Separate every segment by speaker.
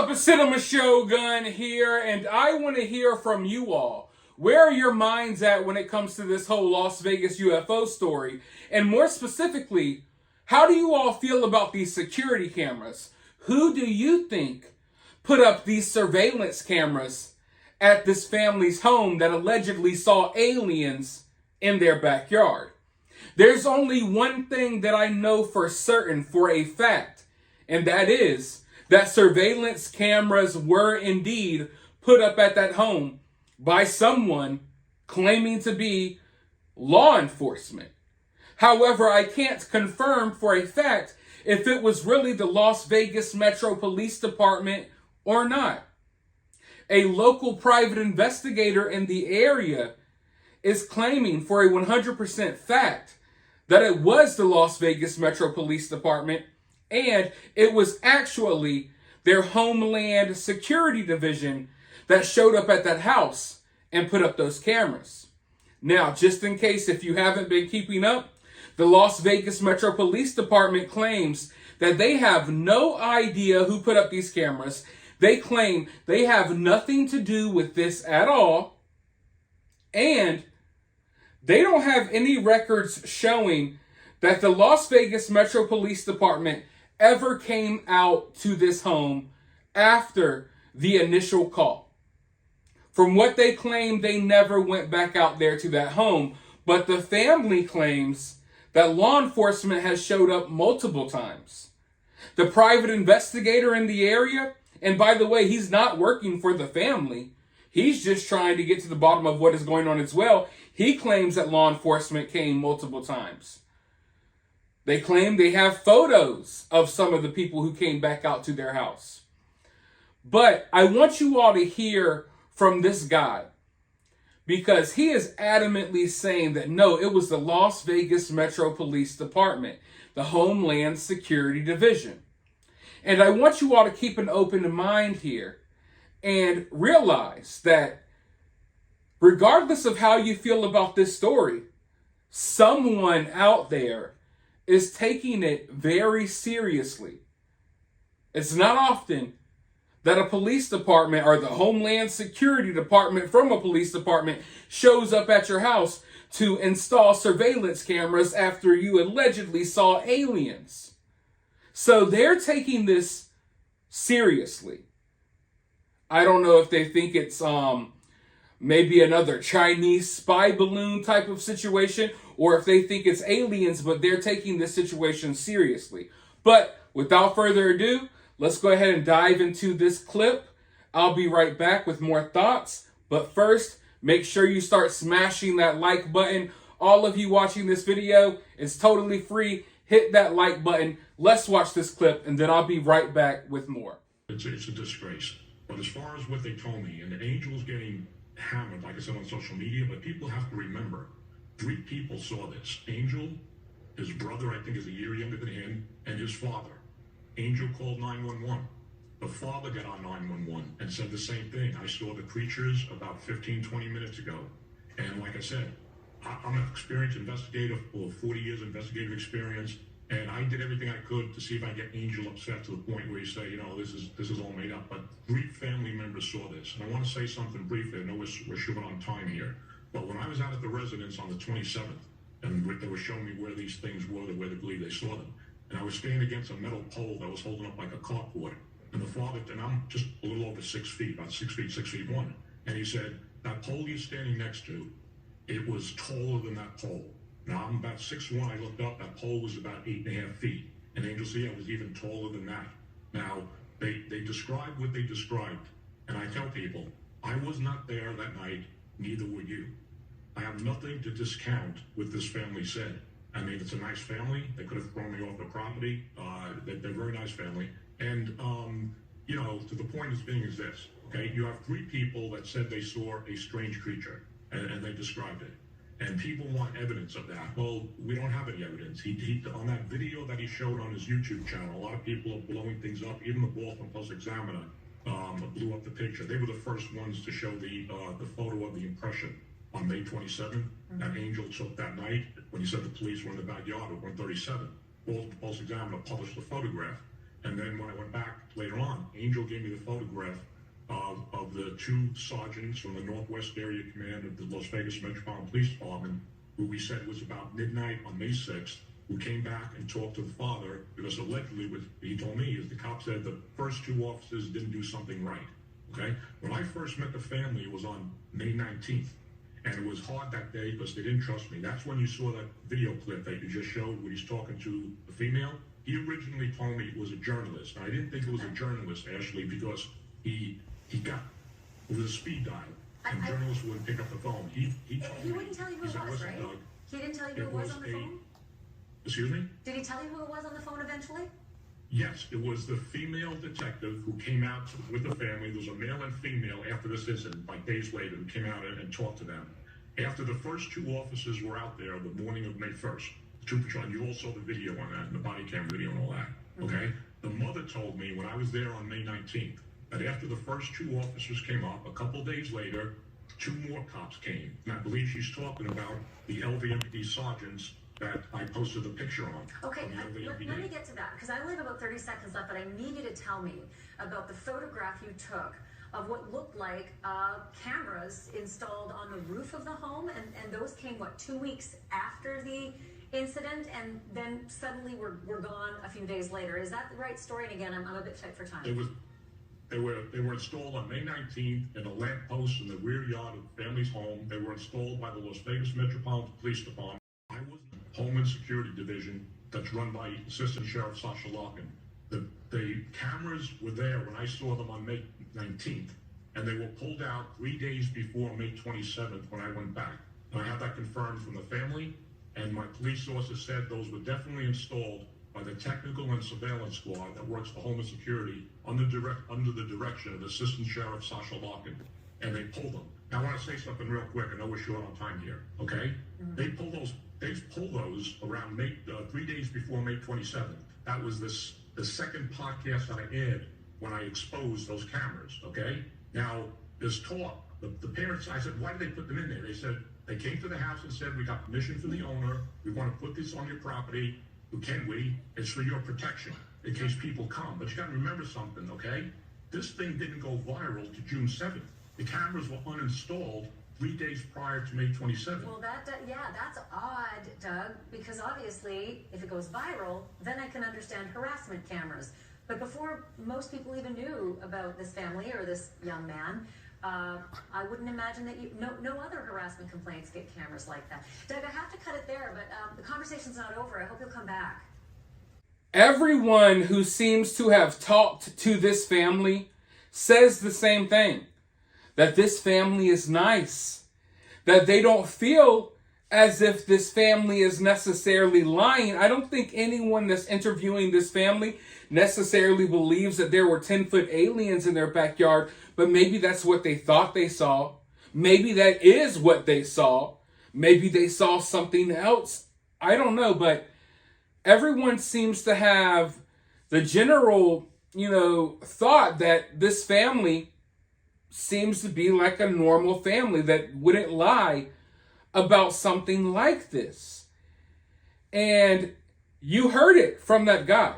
Speaker 1: up? It's Cinema Shogun here, and I want to hear from you all. Where are your minds at when it comes to this whole Las Vegas UFO story? And more specifically, how do you all feel about these security cameras? Who do you think put up these surveillance cameras at this family's home that allegedly saw aliens in their backyard? There's only one thing that I know for certain, for a fact, and that is that surveillance cameras were indeed put up at that home by someone claiming to be law enforcement. However, I can't confirm for a fact if it was really the Las Vegas Metro Police Department or not. A local private investigator in the area is claiming for a 100% fact that it was the Las Vegas Metro Police Department, and it was actually their Homeland Security Division that showed up at that house and put up those cameras. Now, just in case if you haven't been keeping up, the Las Vegas Metro Police Department claims that they have no idea who put up these cameras. They claim they have nothing to do with this at all, and they don't have any records showing that the Las Vegas Metro Police Department ever came out to this home after the initial call. From what they claim, they never went back out there to that home, but the family claims that law enforcement has showed up multiple times. The private investigator in the area, and by the way, he's not working for the family, he's just trying to get to the bottom of what is going on as well. He claims that law enforcement came multiple times. They claim they have photos of some of the people who came back out to their house. But I want you all to hear from this guy, because he is adamantly saying that no, it was the Las Vegas Metro Police Department, the Homeland Security Division. And I want you all to keep an open mind here and realize that regardless of how you feel about this story, someone out there is taking it very seriously. It's not often that a police department or the Homeland Security Department from a police department shows up at your house to install surveillance cameras after you allegedly saw aliens. So they're taking this seriously. I don't know if they think it's maybe another Chinese spy balloon type of situation, or if they think it's aliens, but they're taking this situation seriously. But without further ado, let's go ahead and dive into this clip. I'll be right back with more thoughts. But first, make sure you start smashing that like button. All of you watching this video, it's totally free. Hit that like button. Let's watch this clip, and then I'll be right back with more.
Speaker 2: It's a disgrace. But as far as what they told me, and the Angel's getting hammered, like I said, on social media, but people have to remember, 3 people saw this. Angel, his brother, I think is a year younger than him, and his father. Angel called 911. The father got on 911 and said the same thing. I saw the creatures about 15, 20 minutes ago. And like I said, I'm an experienced investigator, full of 40 years investigative experience, and I did everything I could to see if I get Angel upset to the point where you say, you know, this is all made up. But 3 family members saw this. And I want to say something briefly. I know we're short on time here. But when I was out at the residence on the 27th, and they were showing me where these things were, where they believe they saw them, and I was standing against a metal pole that was holding up like a carport. And the father, and I'm just a little over 6 feet, about 6 feet, 6'1". And he said, that pole you're standing next to, it was taller than that pole. Now I'm about 6'1". I looked up, that pole was about 8.5 feet. And Angel said, I was even taller than that. Now, they described what they described. And I tell people, I was not there that night, neither were you. I have nothing to discount what this family said. I mean, it's a nice family. They could have thrown me off the property. They're a very nice family. And, you know, to the point is being is this, okay? You have 3 people that said they saw a strange creature, and they described it. And people want evidence of that. Well, we don't have any evidence. He on that video that he showed on his YouTube channel, a lot of people are blowing things up. Even the Boston Post-Examiner blew up the picture. They were the first ones to show the photo of the impression on May 27th that Angel took that night when he said the police were in the backyard at 137. Boston Post-Examiner published the photograph. And then when I went back later on, Angel gave me the photograph of the two sergeants from the Northwest Area Command of the Las Vegas Metropolitan Police Department, who we said was about midnight on May 6th, who came back and talked to the father, because allegedly what he told me is the cop said the first two officers didn't do something right. Okay? When I first met the family, it was on May 19th. And it was hard that day because they didn't trust me. That's when you saw that video clip that you just showed where he's talking to the female. He originally told me it was a journalist. And I didn't think it was a journalist, Ashley, because he got, it was a speed dial. And journalists wouldn't pick up the phone. He told
Speaker 3: He
Speaker 2: me.
Speaker 3: wouldn't tell you who
Speaker 2: He
Speaker 3: it
Speaker 2: said,
Speaker 3: was,
Speaker 2: "Listen,
Speaker 3: right?
Speaker 2: Doug,
Speaker 3: He didn't tell you who it was on the phone?
Speaker 2: Excuse me?
Speaker 3: Did he tell you who it was on the phone eventually?
Speaker 2: Yes, it was the female detective who came out with the family. There was a male and female after this incident, like days later, who came out and talked to them. After the first two officers were out there the morning of May 1st, two patrol, and you all saw the video on that, and the body cam video and all that, okay? The mother told me when I was there on May 19th, that after the first two officers came up, a couple days later, two more cops came. And I believe she's talking about the LVMPD sergeants that I posted the picture on.
Speaker 3: Okay,
Speaker 2: from the
Speaker 3: let
Speaker 2: LVMPD.
Speaker 3: me get to that, because I only have about 30 seconds left, but I need you to tell me about the photograph you took of what looked like cameras installed on the roof of the home, and those came, what, 2 weeks after the incident, and then suddenly were gone a few days later. Is that the right story? And again, I'm a bit tight for time.
Speaker 2: They were installed on May 19th in a lamppost in the rear yard of the family's home. They were installed by the Las Vegas Metropolitan Police Department. I was in the Homeland Security Division that's run by Assistant Sheriff Sasha Larkin. The cameras were there when I saw them on May 19th, and they were pulled out 3 days before May 27th when I went back. And I have that confirmed from the family, and my police sources said those were definitely installed by the technical and surveillance squad that works for Homeland Security under the direction of Assistant Sheriff Sasha Larkin, and they pulled them. Now I want to say something real quick. I know we're short on time here. Okay, They pulled those around 3 days before May 27th. That was the second podcast that I aired when I exposed those cameras. Okay, now there's talk. The parents, I said, why did they put them in there? They said they came to the house and said, we got permission from the owner. We want to put this on your property. Can we? It's for your protection in case people come. But you got to remember something, okay? This thing didn't go viral to June 7th. The cameras were uninstalled 3 days prior to May 27th.
Speaker 3: Well, yeah, that's odd, Doug, because obviously, if it goes viral, then I can understand harassment cameras. But before most people even knew about this family or this young man, I wouldn't imagine that no other harassment complaints get cameras like that. Doug, I have to cut it there, but the conversation's not over. I hope you'll come back.
Speaker 1: Everyone who seems to have talked to this family says the same thing. That this family is nice. That they don't feel as if this family is necessarily lying. I don't think anyone that's interviewing this family necessarily believes that there were 10-foot aliens in their backyard, but maybe that's what they thought they saw. Maybe that is what they saw. Maybe they saw something else. I don't know, but everyone seems to have the general, thought that this family seems to be like a normal family that wouldn't lie about something like this. And you heard it from that guy.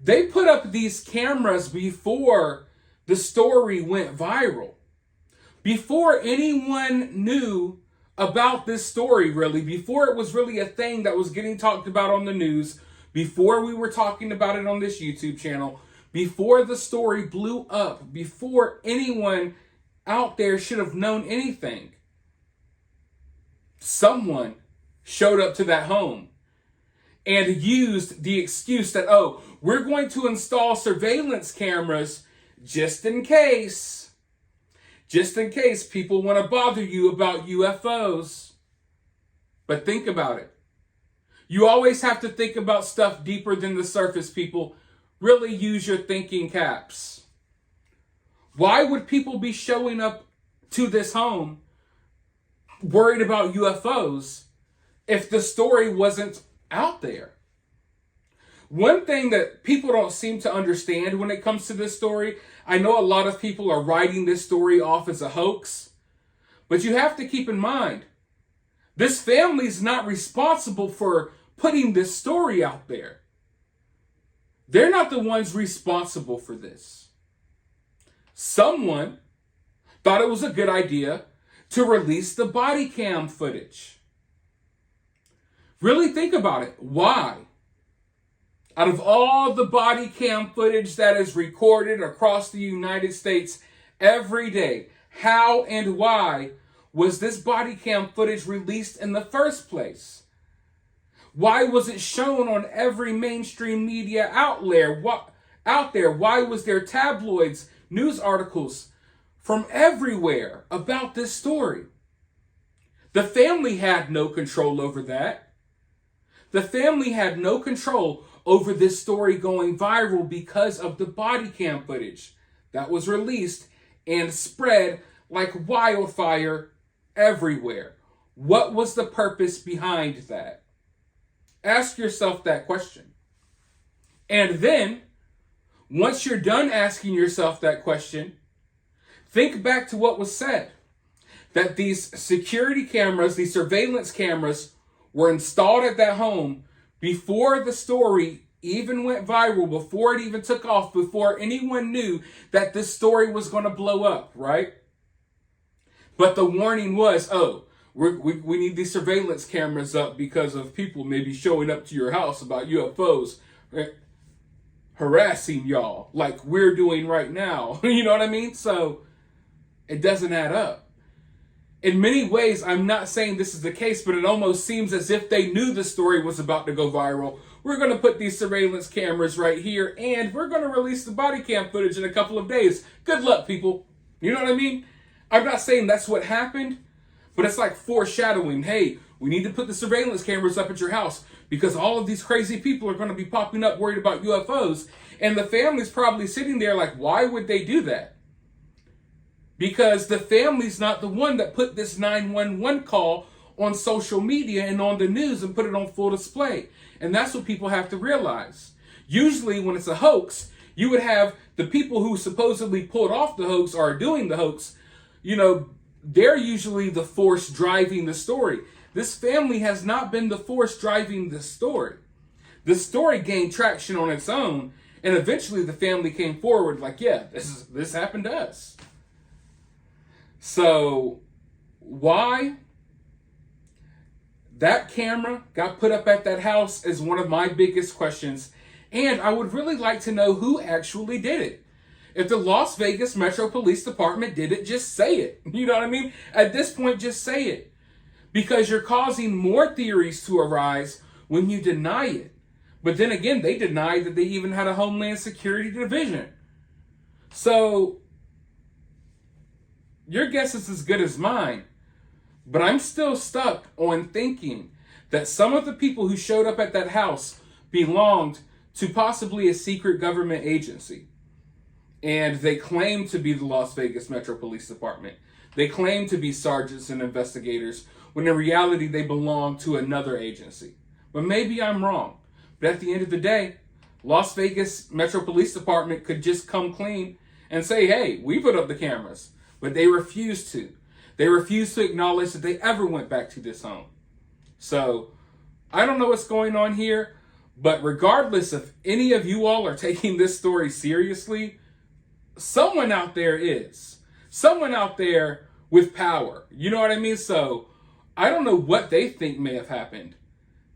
Speaker 1: They put up these cameras before the story went viral. Before anyone knew about this story, really, before it was really a thing that was getting talked about on the news, before we were talking about it on this YouTube channel, before the story blew up, before anyone out there should have known anything, someone showed up to that home and used the excuse that, we're going to install surveillance cameras just in case people want to bother you about UFOs. But think about it. You always have to think about stuff deeper than the surface, people. Really use your thinking caps. Why would people be showing up to this home worried about UFOs if the story wasn't out there? One thing that people don't seem to understand when it comes to this story, I know a lot of people are writing this story off as a hoax, but you have to keep in mind, this family's not responsible for putting this story out there. They're not the ones responsible for this. Someone thought it was a good idea to release the body cam footage. Really think about it. Why? Out of all the body cam footage that is recorded across the United States every day, how and why was this body cam footage released in the first place? Why was it shown on every mainstream media outlet? Why was there tabloids, news articles from everywhere about this story? The family had no control over that. The family had no control over this story going viral because of the body cam footage that was released and spread like wildfire everywhere. What was the purpose behind that? Ask yourself that question. And then, once you're done asking yourself that question, think back to what was said. That these security cameras, these surveillance cameras, were installed at that home before the story even went viral, before it even took off, before anyone knew that this story was going to blow up, right? But the warning was, we need these surveillance cameras up because of people maybe showing up to your house about UFOs, harassing y'all like we're doing right now. You know what I mean? So it doesn't add up. In many ways, I'm not saying this is the case, but it almost seems as if they knew the story was about to go viral. We're going to put these surveillance cameras right here, and we're going to release the body cam footage in a couple of days. Good luck, people. You know what I mean? I'm not saying that's what happened, but it's like foreshadowing. Hey, we need to put the surveillance cameras up at your house because all of these crazy people are going to be popping up worried about UFOs. And the family's probably sitting there like, why would they do that? Because the family's not the one that put this 911 call on social media and on the news and put it on full display. And that's what people have to realize. Usually when it's a hoax, you would have the people who supposedly pulled off the hoax or are doing the hoax, they're usually the force driving the story. This family has not been the force driving the story. The story gained traction on its own, and eventually the family came forward like, yeah, this happened to us. So why that camera got put up at that house is one of my biggest questions. And I would really like to know who actually did it. If the Las Vegas Metro Police Department did it, just say it. You know what I mean? At this point, just say it. Because you're causing more theories to arise when you deny it. But then again, they denied that they even had a Homeland Security division. So your guess is as good as mine. But I'm still stuck on thinking that some of the people who showed up at that house belonged to possibly a secret government agency. And they claim to be the Las Vegas Metro Police Department. They claim to be sergeants and investigators, when in reality they belong to another agency. But maybe I'm wrong. But at the end of the day, Las Vegas Metro Police Department could just come clean and say, hey, we put up the cameras. But they refuse to. They refuse to acknowledge that they ever went back to this home. So I don't know what's going on here, but regardless if any of you all are taking this story seriously, someone out there is. Someone out there with power. You know what I mean? So I don't know what they think may have happened.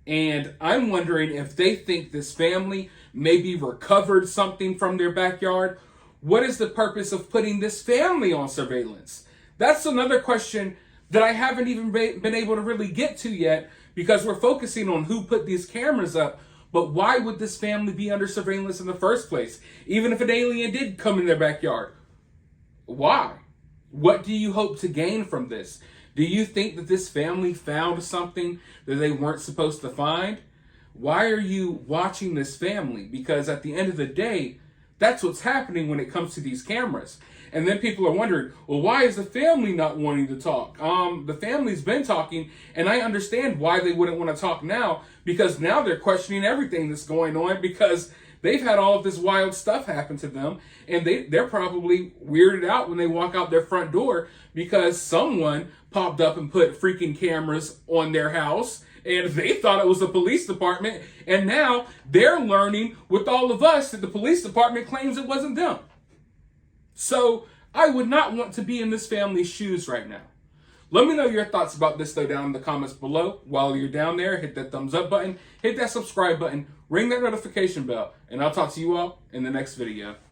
Speaker 1: And I'm wondering if they think this family maybe recovered something from their backyard. What is the purpose of putting this family on surveillance? That's another question that I haven't even been able to really get to yet, because we're focusing on who put these cameras up. But why would this family be under surveillance in the first place? Even if an alien did come in their backyard. Why? What do you hope to gain from this? Do you think that this family found something that they weren't supposed to find? Why are you watching this family? Because at the end of the day, that's what's happening when it comes to these cameras. And then people are wondering, well, why is the family not wanting to talk? The family's been talking, and I understand why they wouldn't want to talk now, because now they're questioning everything that's going on, because they've had all of this wild stuff happen to them, and they're probably weirded out when they walk out their front door because someone popped up and put freaking cameras on their house And they thought it was the police department. And now they're learning with all of us that the police department claims it wasn't them. So I would not want to be in this family's shoes right now. Let me know your thoughts about this though down in the comments below. While you're down there, hit that thumbs up button, hit that subscribe button, ring that notification bell, and I'll talk to you all in the next video.